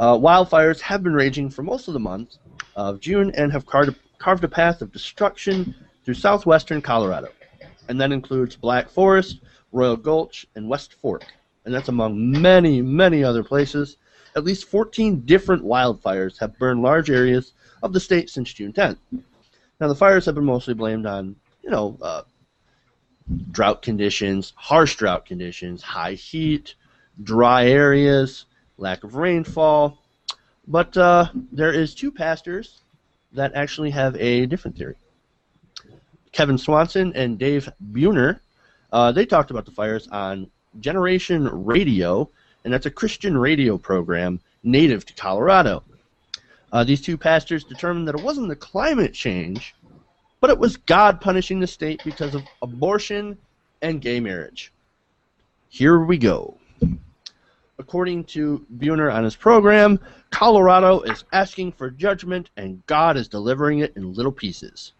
Wildfires have been raging for most of the month of June and have carved a path of destruction through southwestern Colorado. And that includes Black Forest, Royal Gulch, and West Fork. And that's among many, many other places. At least 14 different wildfires have burned large areas of the state since June 10th. Now, the fires have been mostly blamed on, drought conditions, harsh drought conditions, high heat, dry areas, lack of rainfall. But there is two pastors that actually have a different theory. Kevin Swanson and Dave Buhner, they talked about the fires on Generation Radio, and that's a Christian radio program native to Colorado. These two pastors determined that it wasn't the climate change, but it was God punishing the state because of abortion and gay marriage. Here we go. According to Buhner on his program, Colorado is asking for judgment, and God is delivering it in little pieces.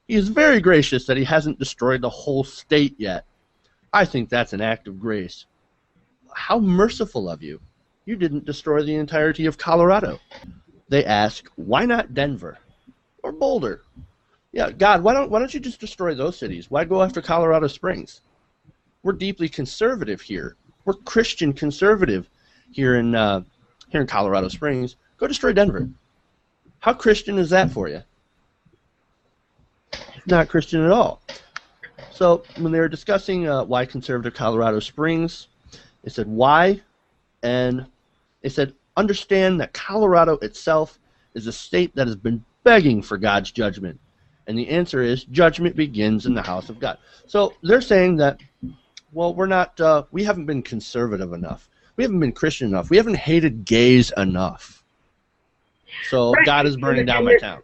He is very gracious that he hasn't destroyed the whole state yet. I think that's an act of grace. How merciful of you. You didn't destroy the entirety of Colorado. They ask, why not Denver or Boulder? Yeah, God, why don't you just destroy those cities? Why go after Colorado Springs? We're deeply conservative here. We're Christian conservative here in Colorado Springs. Go destroy Denver. How Christian is that for you? Not Christian at all. So when they were discussing why conservative Colorado Springs, they said why, and they said understand that Colorado itself is a state that has been begging for God's judgment, and the answer is judgment begins in the house of God. So they're saying that, well, we haven't been conservative enough, we haven't been Christian enough, we haven't hated gays enough, so right. God is burning down my town.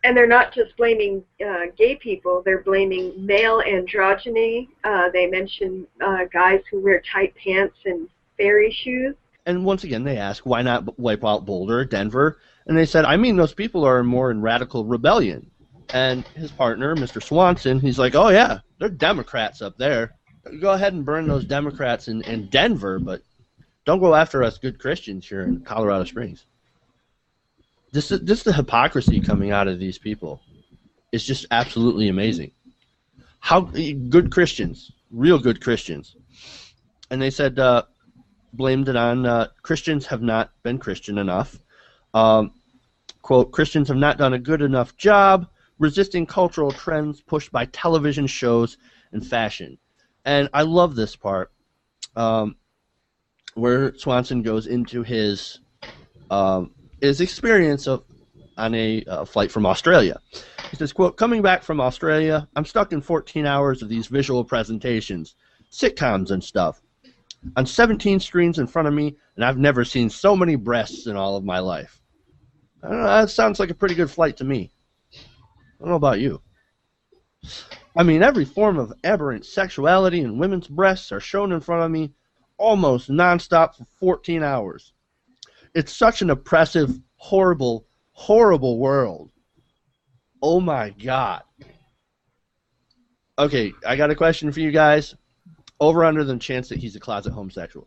And they're not just blaming gay people, they're blaming male androgyny. They mention guys who wear tight pants and fairy shoes. And once again, they ask, why not wipe out Boulder, Denver? And they said, I mean, those people are more in radical rebellion. And his partner, Mr. Swanson, he's like, oh, yeah, they're Democrats up there. Go ahead and burn those Democrats in Denver, but don't go after us good Christians here in Colorado Springs. Just the hypocrisy coming out of these people is just absolutely amazing. How good Christians, real good Christians. And they said, blamed it on Christians have not been Christian enough. Quote, Christians have not done a good enough job resisting cultural trends pushed by television shows and fashion. And I love this part where Swanson goes into his experience on a flight from Australia. He says, quote, coming back from Australia, I'm stuck in 14 hours of these visual presentations, sitcoms and stuff, on 17 screens in front of me, and I've never seen so many breasts in all of my life. I don't know, that sounds like a pretty good flight to me. I don't know about you. I mean, every form of aberrant sexuality and women's breasts are shown in front of me almost nonstop for 14 hours. It's such an oppressive, horrible, horrible world. Oh my God. Okay, I got a question for you guys. Over under the chance that he's a closet homosexual.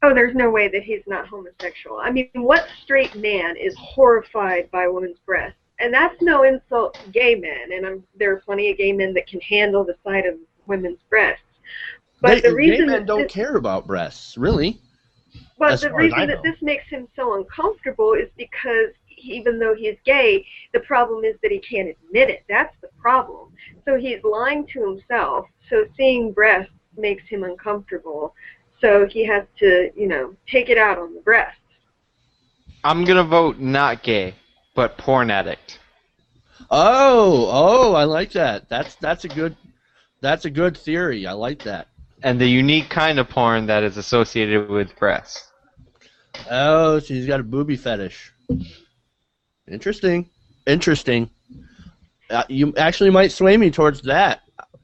Oh, there's no way that he's not homosexual. I mean, what straight man is horrified by a woman's breasts? And that's no insult to gay men, and there are plenty of gay men that can handle the sight of women's breasts. But the reason gay men don't care about breasts, really. But the reason that this makes him so uncomfortable is because even though he's gay, the problem is that he can't admit it. That's the problem. So he's lying to himself. So seeing breasts makes him uncomfortable. So he has to, take it out on the breasts. I'm going to vote not gay, but porn addict. Oh, I like that. That's a good theory. I like that. And the unique kind of porn that is associated with breasts. Oh, so he's got a booby fetish. Interesting. You actually might sway me towards that.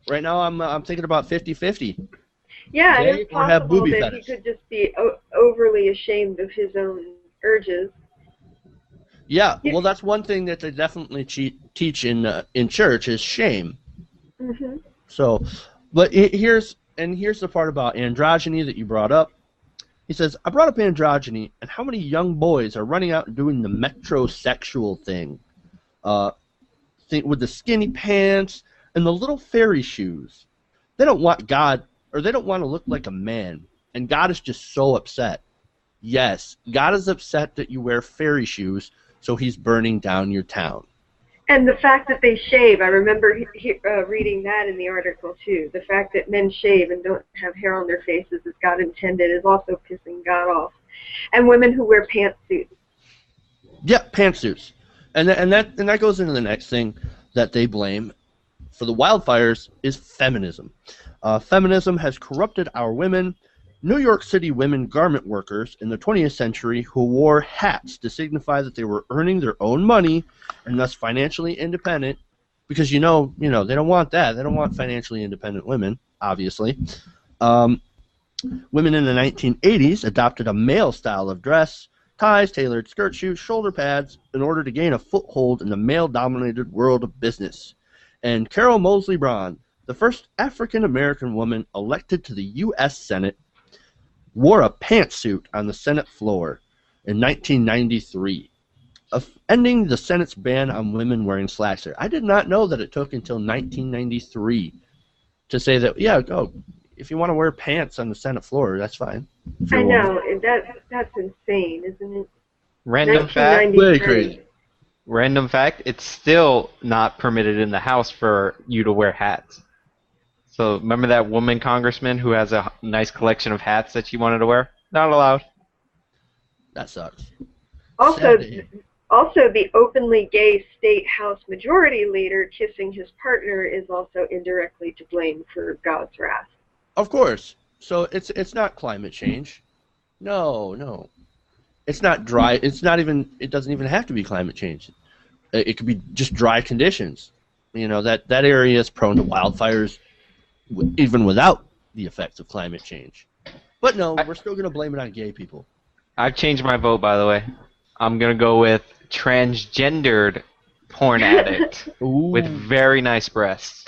Right now, I'm thinking about 50-50. Yeah, it is possible that he could just be overly ashamed of his own urges. Yeah, well, that's one thing that they definitely teach in church is shame. Mm-hmm. So, but here's the part about androgyny that you brought up. He says, I brought up androgyny and how many young boys are running out and doing the metrosexual thing. With the skinny pants and the little fairy shoes. They don't want God, or they don't want to look like a man. And God is just so upset. Yes, God is upset that you wear fairy shoes, so he's burning down your town. And the fact that they shave, I remember reading that in the article too. The fact that men shave and don't have hair on their faces as God intended is also pissing God off. And women who wear pantsuits. Yeah, pantsuits. And that goes into the next thing that they blame for the wildfires is feminism. Feminism has corrupted our women. New York City women garment workers in the 20th century who wore hats to signify that they were earning their own money and thus financially independent, because they don't want that. They don't want financially independent women, obviously. Women in the 1980s adopted a male style of dress, ties, tailored skirt shoes, shoulder pads, in order to gain a foothold in the male-dominated world of business. And Carol Moseley Braun, the first African-American woman elected to the U.S. Senate, wore a pantsuit on the Senate floor in 1993, ending the Senate's ban on women wearing slacks. I did not know that it took until 1993 to say that, if you want to wear pants on the Senate floor, that's fine. I know. That's insane, isn't it? Random fact. Very crazy. Random fact, it's still not permitted in the House for you to wear hats. So remember that woman congressman who has a nice collection of hats that she wanted to wear? Not allowed. That sucks. Also, the openly gay state House majority leader kissing his partner is also indirectly to blame for God's wrath. Of course. So it's not climate change. No. It's not dry. It doesn't even have to be climate change. It could be just dry conditions. That area is prone to wildfires even without the effects of climate change. But no, we're still going to blame it on gay people. I've changed my vote, by the way. I'm going to go with transgendered porn addict with very nice breasts.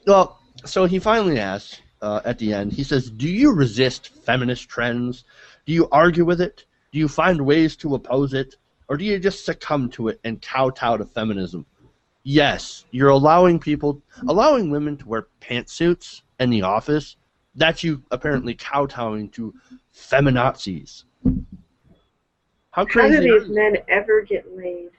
Well, so he finally asks at the end, he says, do you resist feminist trends? Do you argue with it? Do you find ways to oppose it? Or do you just succumb to it and kowtow to feminism? Yes, you're allowing women to wear pantsuits in the office. That's you apparently kowtowing to feminazis. How crazy How do these men ever get laid?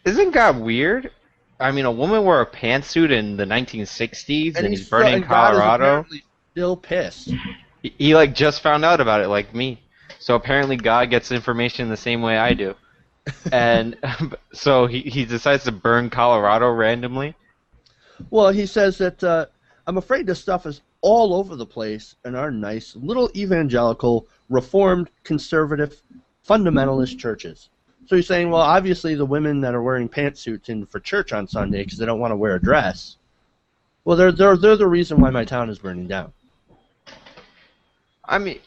Isn't God weird? I mean, a woman wore a pantsuit in the 1960s, and he's burning Colorado. God is still pissed. He just found out about it, like me. So apparently God gets information the same way I do. And so he decides to burn Colorado randomly. Well, he says that I'm afraid this stuff is all over the place in our nice little evangelical, reformed, conservative, fundamentalist churches. So he's saying, well, obviously the women that are wearing pantsuits in for church on Sunday because they don't want to wear a dress, well, they're the reason why my town is burning down. I mean,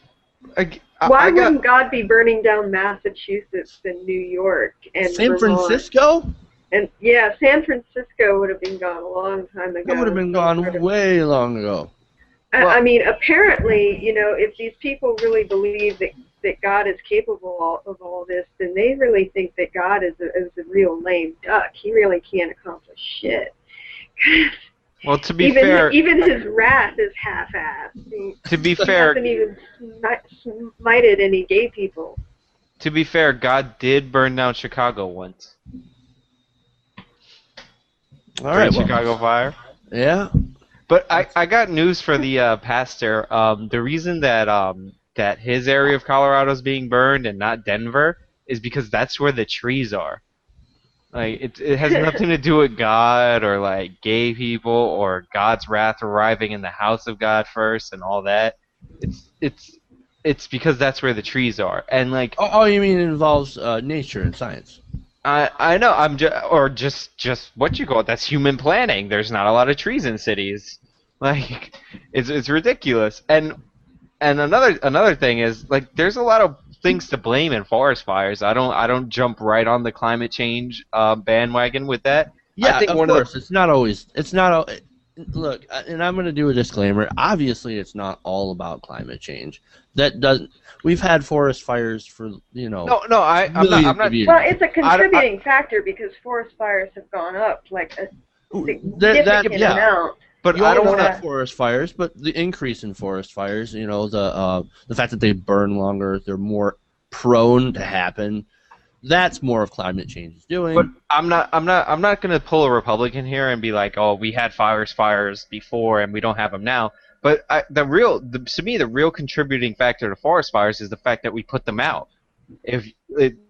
why wouldn't God be burning down Massachusetts and New York and San Vermont? Francisco? And yeah, San Francisco would have been gone a long time ago. That would have been gone way long ago. I mean, apparently, if these people really believe that God is capable of all this, then they really think that God is a real lame duck. He really can't accomplish shit. Well, to be fair, even his wrath is half-assed. To be fair, he hasn't even smited any gay people. To be fair, God did burn down Chicago once. All right, Chicago fire. Yeah. But I got news for the pastor. The reason that his area of Colorado is being burned and not Denver is because that's where the trees are. Like it has nothing to do with God or like gay people or God's wrath arriving in the house of God first and all that. It's because that's where the trees are. And like oh, you mean it involves nature and science? I know. Just what you call it. That's human planning. There's not a lot of trees in cities. Like it's ridiculous. And another thing is like there's a lot of things to blame in forest fires. I don't jump right on the climate change bandwagon with that. Yeah, I think of course. It's not look, and I'm going to do a disclaimer. Obviously, it's not all about climate change. That doesn't. We've had forest fires for No, I'm millions not. of years. Well, it's a contributing factor because forest fires have gone up like a significant amount. But I don't want to forest fires, but the increase in forest fires, the fact that they burn longer, they're more prone to happen. That's more of climate change is doing. But I'm not going to pull a Republican here and be like, oh, we had fires before and we don't have them now. But to me, the real contributing factor to forest fires is the fact that we put them out. It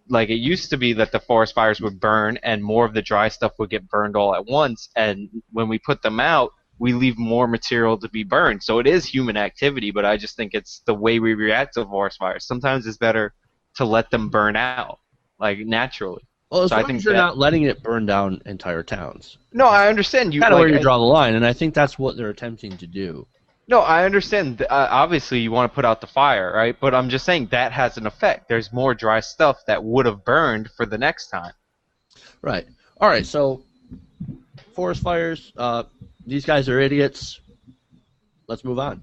used to be that the forest fires would burn and more of the dry stuff would get burned all at once, and when we put them out, we leave more material to be burned. So it is human activity, but I just think it's the way we react to forest fires. Sometimes it's better to let them burn out, like naturally. Well, as long as you're not letting it burn down entire towns. No, I understand. Kind of where you draw the line, and I think that's what they're attempting to do. No, I understand. Obviously, you want to put out the fire, right? But I'm just saying that has an effect. There's more dry stuff that would have burned for the next time. Right. All right, so forest fires, these guys are idiots. Let's move on.